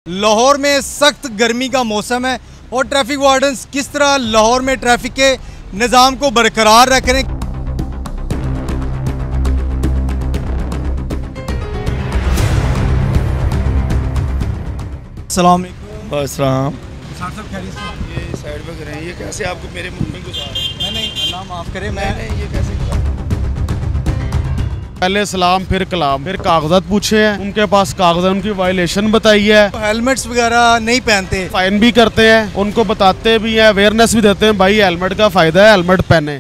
लाहौर में सख्त गर्मी का मौसम है और ट्रैफिक वार्डन्स किस तरह लाहौर में ट्रैफिक के निज़ाम को बरकरार रख रहे हैं। अस्सलाम वालेकुम। अस्सलाम। साहब खैरियत से? ये साइड पे करें, ये कैसे आपको मेरे मुंह में घुसा रहे हैं? नहीं अल्लाह माफ़ करे, मैं ये कैसे घुसा? पहले सलाम फिर कलाम फिर कागजात पूछे हैं, उनके पास कागजात उनकी वायलेशन बताई है, हेलमेट्स वगैरह नहीं पहनते, फाइन भी करते हैं, उनको बताते भी हैं, अवेयरनेस भी देते हैं भाई हेलमेट का फ़ायदा है, हेलमेट पहने।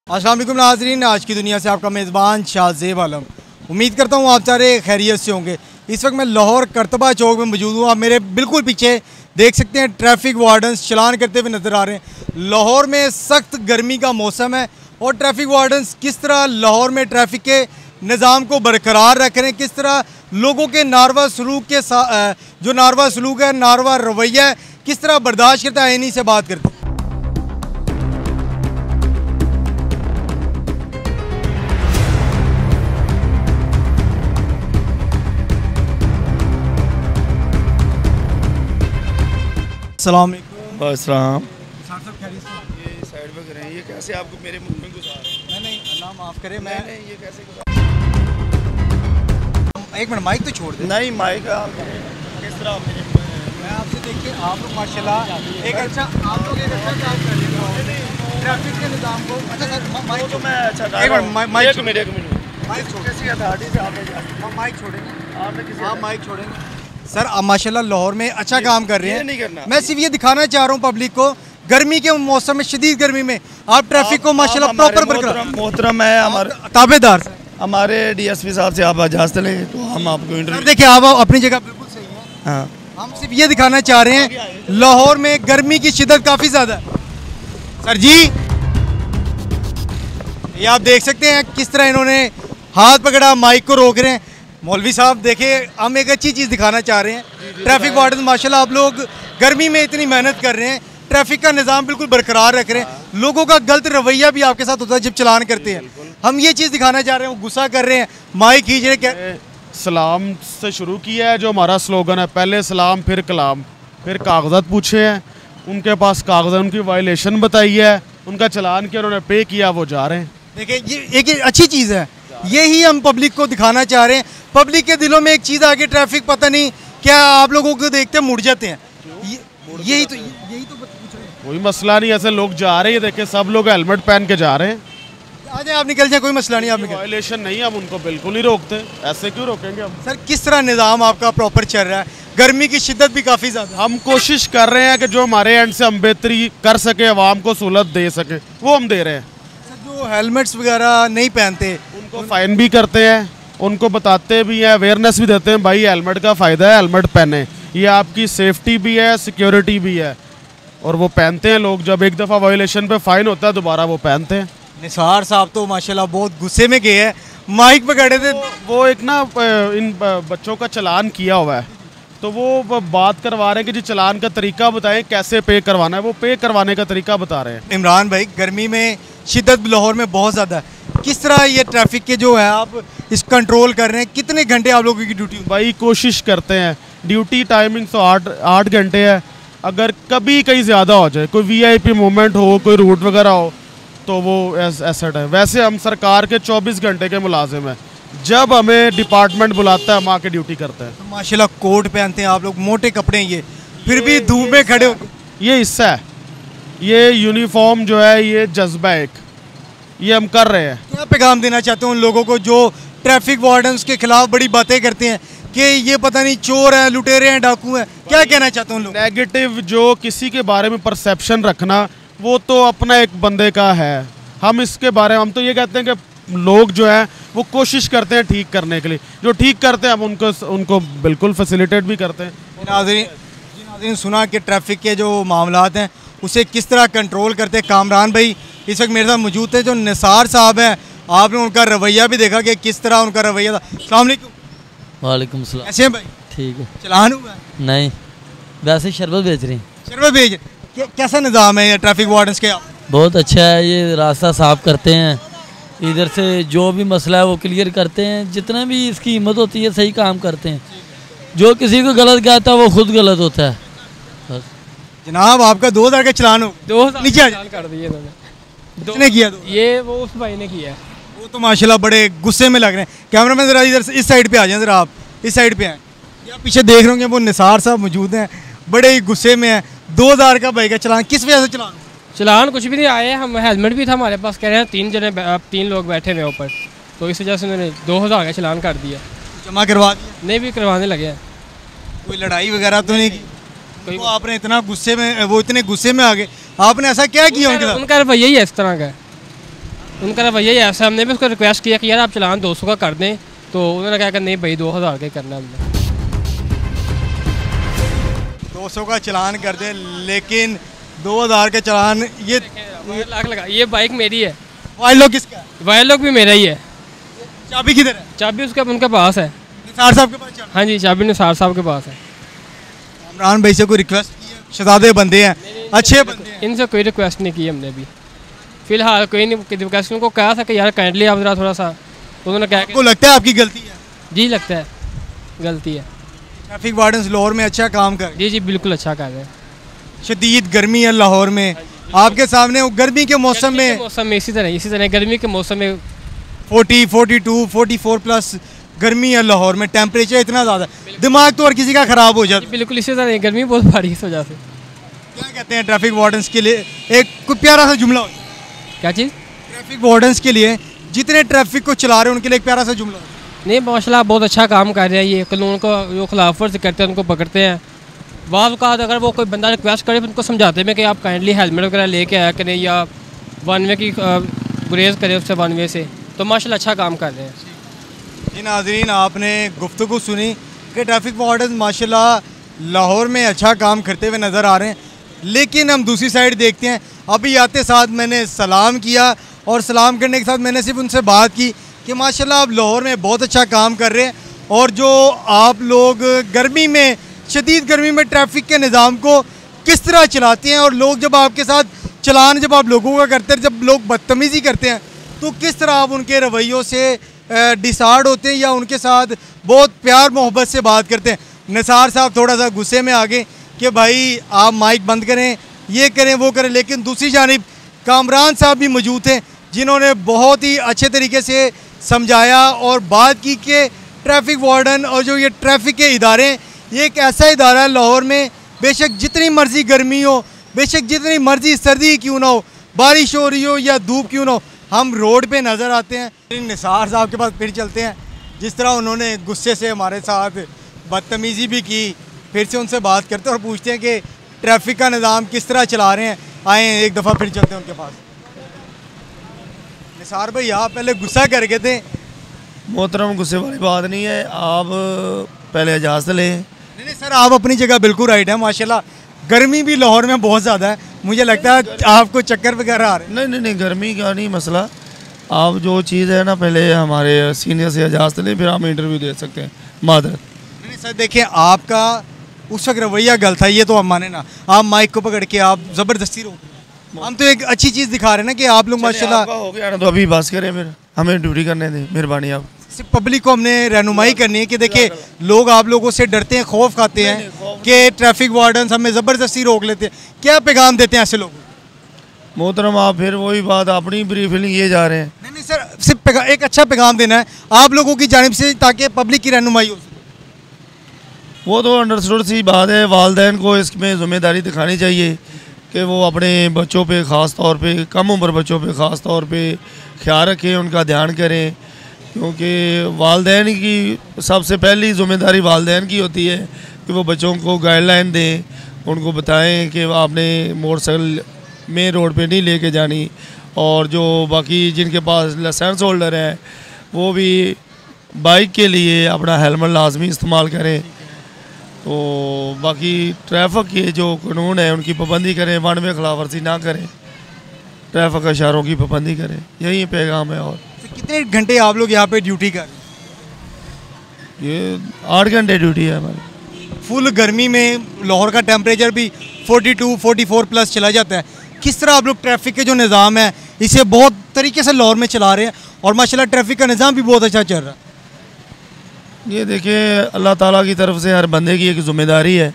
अस्सलाम वालेकुम नाज़रीन, आज की दुनिया से आपका मेज़बान शाहज़ेब आलम। उम्मीद करता हूँ आप सारे खैरियत से होंगे। इस वक्त मैं लाहौर करतबा चौक में मौजूद हूँ। आप मेरे बिल्कुल पीछे देख सकते हैं ट्रैफिक वार्डन्स चलान करते हुए नज़र आ रहे हैं। लाहौर में सख्त गर्मी का मौसम है और ट्रैफिक वार्डन्स किस तरह लाहौर में ट्रैफिक के निज़ाम को बरकरार रख रहे हैं, किस तरह लोगों के नारवा सलूक के जो नारवा सलूक है, नारवा रवैया है, किस तरह बर्दाश्त करता है, इन्हीं से बात करते हैं। अस्सलाम वालेकुम। अस्सलाम। साहब खैरियत से? ये साइड पे करें, ये कैसे आपको मेरे मुंह में घुसा रहे हैं? नहीं अल्लाह माफ़ करे, मैं ये कैसे घुसा? एक मिनट माइक तो छोड़ दे। नहीं माइक किस तरह मेरे मैं आपसे देखिए, आप लोग माशाल्लाह एक अच्छा काम कर रहे हो ट्रैफिक के निज़ाम को। अच्छा सर माइक तो मैं अच्छा एक मिनट एक मिनट माइक छोड़, कैसी अथॉरिटी से आप माइक छोड़ेंगे, आपने किसी आप माइक छोड़ेंगे। सर आप माशाल्लाह लाहौर में अच्छा काम कर रहे ये हैं। नहीं करना। मैं सिर्फ ये दिखाना चाह रहा हूँ पब्लिक को, गर्मी के मौसम में, शदीद गर्मी में आप ट्रैफिक को माशाल्लाह प्रॉपर बरकरार। मोहतरम है हमारे ताबेदार हमारे डीएसपी साहब से आप इजाज़त लें तो हम आपको सर इंटरव्यू। देखिए, आप अपनी जगह बिल्कुल सही है। हाँ हम सिर्फ ये दिखाना चाह रहे हैं लाहौर में गर्मी की शिद्दत काफ़ी ज़्यादा है। सर जी ये आप देख सकते हैं किस तरह इन्होंने हाथ पकड़ा, माइक को रोक रहे हैं। मौलवी साहब देखिए, हम एक अच्छी चीज़ दिखाना चाह रहे हैं। ट्रैफिक वार्डन माशाल्लाह आप लोग गर्मी में इतनी मेहनत कर रहे हैं, ट्रैफिक का निज़ाम बिल्कुल बरकरार रख रहे हैं। लोगों का गलत रवैया भी आपके साथ होता है जब चलान करते हैं। हम ये चीज़ दिखाना चाह रहे हैं, वो गुस्सा कर रहे हैं, माइक खींच रहे हैं। सलाम से शुरू किया है जो हमारा स्लोगन है, पहले सलाम फिर कलाम फिर कागजात पूछे हैं, उनके पास कागजात उनकी वायलेशन बताई है, उनका चलान किया, उन्होंने पे किया, वो जा रहे हैं। देखिए ये एक अच्छी चीज़ है, यही हम पब्लिक को दिखाना चाह रहे हैं। पब्लिक के दिलों में एक चीज़ आ गई, ट्रैफिक पता नहीं क्या आप लोगों को देखते मुड़ जाते हैं। यही तो पूछ रहे हैं। कोई मसला नहीं, ऐसे लोग जा रहे हैं, देखे सब लोग हेलमेट पहन के जा रहे हैं। आ जाए, आप निकल जाए, कोई मसला नहीं, आप निकल। वायलेशन नहीं, हम उनको बिल्कुल ही रोकते, ऐसे क्यों रोकेंगे हम? सर किस तरह निज़ाम आपका प्रॉपर चल रहा है? गर्मी की शिद्दत भी काफ़ी ज़्यादा। हम कोशिश कर रहे हैं कि जो हमारे एंड से हम बेहतरी कर सके, आवाम को सहूलत दे सके, वो हम दे रहे हैं। सर जो हेलमेट्स वगैरह नहीं पहनते उनको फाइन भी करते हैं, उनको बताते भी हैं, अवेयरनेस भी देते हैं भाई हेलमेट का फ़ायदा है, हेलमेट पहने, ये आपकी सेफ्टी भी है, सिक्योरिटी भी है, और वो पहनते हैं लोग। जब एक दफ़ा वायलेशन पे फाइन होता है दोबारा वो पहनते हैं। निसार साहब तो माशाल्लाह बहुत गुस्से में गए हैं, माइक पकड़े थे। वो एक ना इन बच्चों का चलान किया हुआ है, तो वो बात करवा रहे हैं कि जी चलान का तरीका बताएं, कैसे पे करवाना है, वो पे करवाने का तरीका बता रहे हैं। इमरान भाई, गर्मी में शिद्दत लाहौर में बहुत ज़्यादा है, किस तरह ये ट्रैफिक के जो है आप इस कंट्रोल कर रहे हैं? कितने घंटे आप लोगों की ड्यूटी? भाई कोशिश करते हैं, ड्यूटी टाइमिंग तो 8 घंटे है। अगर कभी कहीं ज़्यादा हो जाए, कोई वीआईपी मोमेंट हो, कोई रूट वगैरह हो, तो वो एसेट है। वैसे हम सरकार के 24 घंटे के मुलाजिम हैं, जब हमें डिपार्टमेंट बुलाता है हम आके ड्यूटी करते हैं। तो माशाल्लाह कोट पहनते हैं आप लोग, मोटे कपड़े हैं ये, फिर भी धूप में खड़े हो। ये हिस्सा है, ये यूनिफॉर्म जो है, ये जज्बा एक, ये हम कर रहे हैं। क्या पैगाम देना चाहते हैं उन लोगों को जो ट्रैफिक वार्डन्स के खिलाफ बड़ी बातें करते हैं कि ये पता नहीं चोर हैं, लुटेरे हैं, डाकू हैं? क्या कहना चाहते हैं उन लोग? नेगेटिव जो किसी के बारे में परसेप्शन रखना, वो तो अपना एक बंदे का है। हम इसके बारे में, हम तो ये कहते हैं कि लोग जो है वो कोशिश करते हैं ठीक करने के लिए, जो ठीक करते हैं हम उनको बिल्कुल फैसिलिटेट भी करते हैं। नाज़रीन सुना कि ट्रैफिक के जो मामलात हैं उसे किस तरह कंट्रोल करते हैं। कामरान भाई इस वक्त मेरे साथ मौजूद थे, जो निसार साहब हैं, आपने उनका रवैया भी देखा कि किस तरह उनका रवैया था। अस्सलाम वालेकुम। वालेकुम सलाम। कैसे हैं भाई? ठीक है। चलान हुआ है? नहीं, वैसे शरबत बेच रही हैं। शरबत भेज, कैसा निज़ाम है ये ट्रैफिक वार्डन्स के? बहुत अच्छा है, ये रास्ता साफ करते हैं, इधर से जो भी मसला है वो क्लियर करते हैं, जितना भी इसकी हिम्मत होती है सही काम करते हैं। जो किसी को गलत कहता है वो खुद गलत होता है। बस जनाब आपका 2000 का चलान हो 2000 नीचे आ चालान कर दिए इन्होंने। किसने किया? ये वो उस भाई ने किया है। वो तो माशाल्लाह बड़े गुस्से में लग रहे हैं। कैमरामैन जरा इधर से इस साइड पे आ जाएं, जरा आप इस साइड पे आए। आप पीछे देख रहे होंगे वो निसार साहब मौजूद हैं, बड़े ही गुस्से में हैं। 2000 का भाई का चलान, किस वजह से चलान? चलान कुछ भी नहीं आए, हम हेलमेट भी था हमारे पास, कह रहे हैं 3 लोग बैठे हुए ऊपर, तो इस वजह से उन्होंने 2000 का चलान कर दिया। जमा करवा दिया? नहीं भी करवाने लगे हैं। कोई लड़ाई वगैरह तो नहीं की? तो आपने इतना गुस्से में, वो इतने गुस्से में आ गए, आपने ऐसा क्या किया उनके साथ? उनका रवैया ही है इस तरह का, उनका रवैया ही ऐसा। हमने भी उसको रिक्वेस्ट किया कि यार आप चलान 200 का कर दें, तो उन्होंने कहा कि नहीं भाई 2000 का ही करना है हमने। 200 का चलान कर दे, लेकिन 2000 का चलान ये लाख लगा। ये बाइक मेरी है। वाइल्ड लोग किसका है? वायर लॉक भी मेरा ही है। चाबी किधर है? चाबी उसके उनके पास है। निसार साहब के पास चाबी? हाँ जी, चाबी निसार साहब के पास है। इमरान भाई से कोई रिक्वेस्ट की है? शहजादे बंदे हैं, अच्छे बंदे हैं। इनसे कोई रिक्वेस्ट नहीं की हमने भी, फिलहाल कोई नहीं रिक्वेस्ट। उनको कहा था कि यार काइंडली आप जरा थोड़ा सा, उन्होंने कहा आपको लगता है आपकी गलती है? जी लगता है गलती है। ट्रैफिक वार्डन लाहौर में अच्छा काम कर, जी जी बिल्कुल अच्छा कर रहे हैं। शदीद गर्मी है लाहौर में, आपके सामने वो गर्मी के मौसम में इसी तरह गर्मी के मौसम में 40, 42, 44 प्लस गर्मी है लाहौर में, टेम्परेचर इतना ज़्यादा, दिमाग तो हर किसी का ख़राब हो जाता है। बिल्कुल इसी तरह गर्मी बहुत भारी इस वजह से। क्या कहते हैं ट्रैफिक वार्डन्स के लिए? एक कोई प्यारा सा जुमला हो, क्या चीज़? ट्रैफिक वार्डन्स के लिए, जितने ट्रैफिक को चला रहे हैं उनके लिए एक प्यारा सा जुमला हो। नहीं माशाल्लाह बहुत अच्छा काम कर रहे हैं। ये कानून को जो खिलाफ वर्जी करते हैं उनको पकड़ते हैं। बाद अगर वो कोई बंदा रिक्वेस्ट करे तो उनको समझाते हैं कि आप काइंडली हेलमेट वगैरह लेके आया करें, या वन वे की गुरेज करें उससे, वन वे से। तो माशाल्लाह अच्छा काम कर रहे हैं। जी नाज़रीन, आपने गुफ्तगू सुनी कि ट्रैफिक वार्डन माशाल्लाह लाहौर में अच्छा काम करते हुए नज़र आ रहे हैं। लेकिन हम दूसरी साइड देखते हैं, अभी आते साथ मैंने सलाम किया, और सलाम करने के साथ मैंने सिर्फ उनसे बात की कि माशाल्लाह आप लाहौर में बहुत अच्छा काम कर रहे हैं, और जो आप लोग गर्मी में, शदीद गर्मी में ट्रैफिक के निज़ाम को किस तरह चलाते हैं, और लोग जब आपके साथ चलान जब आप लोगों का करते हैं, जब लोग बदतमीज़ी करते हैं, तो किस तरह आप उनके रवैयों से डिसार्ड होते हैं या उनके साथ बहुत प्यार मोहब्बत से बात करते हैं। निसार साहब थोड़ा सा गुस्से में आ गए कि भाई आप माइक बंद करें, ये करें, वो करें, लेकिन दूसरी जानिब कामरान साहब भी मौजूद थे जिन्होंने बहुत ही अच्छे तरीके से समझाया और बात की कि ट्रैफिक वार्डन और जो ये ट्रैफिक के इदारे, ये एक ऐसा इदारा है लाहौर में, बेशक जितनी मर्ज़ी गर्मी हो, बेशक जितनी मर्ज़ी सर्दी क्यों ना हो, बारिश हो रही हो या धूप क्यों ना हो, हम रोड पे नज़र आते हैं। निसार साहब के पास फिर चलते हैं, जिस तरह उन्होंने गुस्से से हमारे साथ बदतमीज़ी भी की, फिर से उनसे बात करते हैं और पूछते हैं कि ट्रैफिक का निज़ाम किस तरह चला रहे हैं। आए एक दफ़ा फिर चलते हैं उनके पास। निसार भाई आप पहले गुस्सा कर गए थे। मोहतरम गुस्से वाली बात नहीं है, आप पहले इजाज़त लें। नहीं सर, आप अपनी जगह बिल्कुल राइट है। माशाल्लाह गर्मी भी लाहौर में बहुत ज़्यादा है, मुझे लगता है आपको चक्कर वगैरह आ रहे हैं। नहीं, गर्मी का नहीं मसला। आप जो चीज़ है ना, पहले हमारे सीनियर से इजाज़त लें, फिर आप इंटरव्यू दे सकते हैं। मादर नहीं सर, देखिए आपका उस वक्त रवैया गलत था, ये तो हम माने ना। आप माइक को पकड़ के आप ज़बरदस्ती रोक, हम तो एक अच्छी चीज़ दिखा रहे हैं ना कि आप लोग माशाल्लाह। हो गया ना, तो अभी बस करें, फिर हमें ड्यूटी करने दें, मेहरबानी। आप सिर्फ पब्लिक को हमने रहनुमाई करनी है कि देखिए लोग आप लोगों से डरते हैं, खौफ खाते हैं कि ट्रैफिक वार्डन हमें ज़बरदस्ती रोक लेते हैं। क्या पैगाम देते हैं ऐसे लोगों को? मोहतरम आप फिर वही बात अपनी ब्रीफिंग ये जा रहे हैं। नहीं सर, सिर्फ एक अच्छा पैगाम देना है आप लोगों की जानिब से, ताकि पब्लिक की रहनुमाई हो सके। वो तो अंडरस्टूड सी बात है, वालिदैन को इसमें ज़िम्मेदारी दिखानी चाहिए कि वो अपने बच्चों पे ख़ास तौर पे, कम उम्र बच्चों पे ख़ास तौर पे ख्याल रखें, उनका ध्यान करें, क्योंकि वालिदैन की सबसे पहली ज़िम्मेदारी वालिदैन की होती है कि वो बच्चों को गाइडलाइन दें, उनको बताएं कि आपने मोटरसाइकिल मेन रोड पे नहीं लेके जानी, और जो बाकी जिनके पास लाइसेंस होल्डर है वो भी बाइक के लिए अपना हेलमेट लाजमी इस्तेमाल करें। तो बाकी ट्रैफिक के जो कानून है उनकी पाबंदी करें, वन वे खिलाफ वर्जी ना करें, ट्रैफिक इशारों की पाबंदी करें, यही पैगाम है। और कितने घंटे आप लोग यहाँ पे ड्यूटी कर? ये 8 घंटे ड्यूटी है हमारी। फुल गर्मी में लाहौर का टेम्परेचर भी 42, 44 प्लस चला जाता है। किस तरह आप लोग ट्रैफिक के जो निज़ाम है इसे बहुत तरीके से लाहौर में चला रहे हैं, और माशाल्लाह ट्रैफिक का निज़ाम भी बहुत अच्छा चल रहा है। ये देखिए अल्लाह ताला की तरफ से हर बंदे की एक ज़िम्मेदारी है,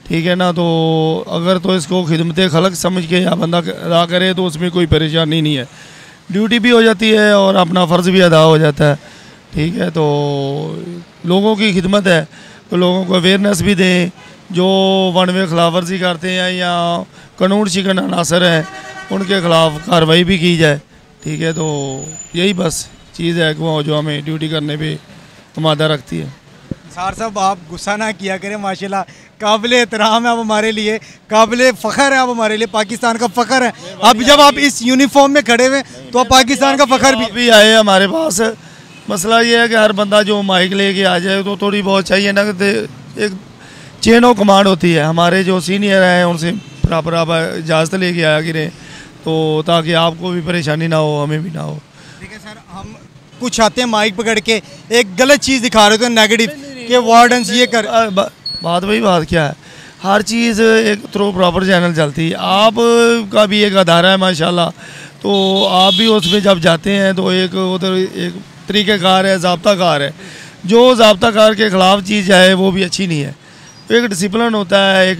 ठीक है ना। तो अगर तो इसको खिदमत खलक समझ के या बंदा अदा करे तो उसमें कोई परेशानी नहीं है, ड्यूटी भी हो जाती है और अपना फ़र्ज़ भी अदा हो जाता है, ठीक है। तो लोगों की खिदमत है तो लोगों को अवेयरनेस भी दें, जो वन वे खिलाफ वर्जी करते हैं या कानून शिकन अनासर हैं उनके ख़िलाफ़ कार्रवाई भी की जाए, ठीक है। तो यही बस चीज़ है कि वो जो हमें ड्यूटी करने पे आमादा रखती है। निसार साहब आप गुस्सा ना किया करें, माशाल्लाह काबिल एहतराम है आप हमारे लिए, काबिल फ़ख्र है आप हमारे लिए, पाकिस्तान का फ़ख्र है। अब जब आप इस यूनिफॉर्म में खड़े हुए तो आप पाकिस्तान का फ़ख्र भी आए हमारे पास। मसला ये है कि हर बंदा जो माइक लेके आ जाए तो थोड़ी बहुत चाहिए ना कि एक चेन ऑफ कमांड होती है, हमारे जो सीनियर हैं उनसे प्रॉपर आप इजाज़त लेके आया करें तो ताकि आपको भी परेशानी ना हो, हमें भी ना हो। देखिए सर, हम कुछ आते हैं माइक पकड़ के एक गलत चीज़ दिखा रहे थे नेगेटिव कि वार्डन्स ये कर बात वही बात क्या है, हर चीज़ एक थ्रू प्रॉपर चैनल चलती है। आप का भी एक अदारा है माशाल्लाह, तो आप भी उसमें जब जाते हैं तो एक उधर एक तरीक़ेकार है, ज़ाब्ता-कार है, जो ज़ाब्ता-कार के ख़िलाफ़ चीज़ है वो भी अच्छी नहीं है। एक डिसिप्लिन होता है, एक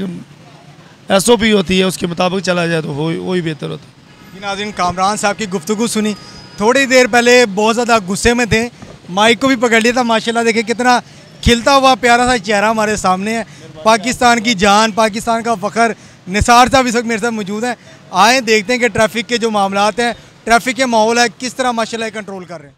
SOP होती है, उसके मुताबिक चला जाए तो वही बेहतर होता है। नाज़रीन, कामरान साहब की गुफ्तगू सुनी, थोड़ी देर पहले बहुत ज़्यादा गुस्से में थे, माइक को भी पकड़ लिया था। माशाल्लाह देखिए कितना खिलता हुआ प्यारा सा चेहरा हमारे सामने है, पाकिस्तान की जान, पाकिस्तान का फ़ख्र। निसार साहब इस वक्त मेरे साथ मौजूद हैं, आए देखते हैं कि ट्रैफिक के जो मामलात हैं, ट्रैफिक के माहौल है किस तरह माशाल्लाह कंट्रोल कर रहे हैं।